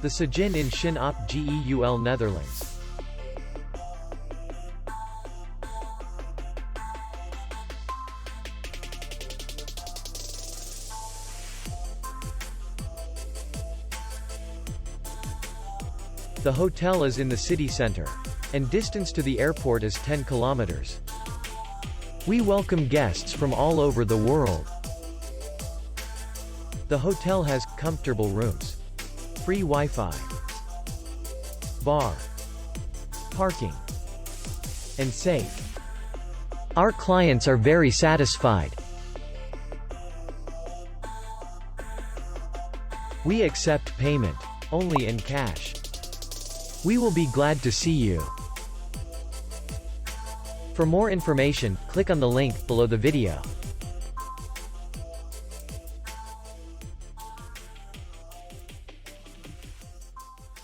The SJinn in Schin op Geul, Netherlands. The hotel is in the city center, and distance to the airport is 10 kilometers. We welcome guests from all over the world. The hotel has comfortable rooms, free Wi-Fi, bar, parking, and safe. Our clients are very satisfied. We accept payment only in cash. We will be glad to see you. For more information, click on the link below the video.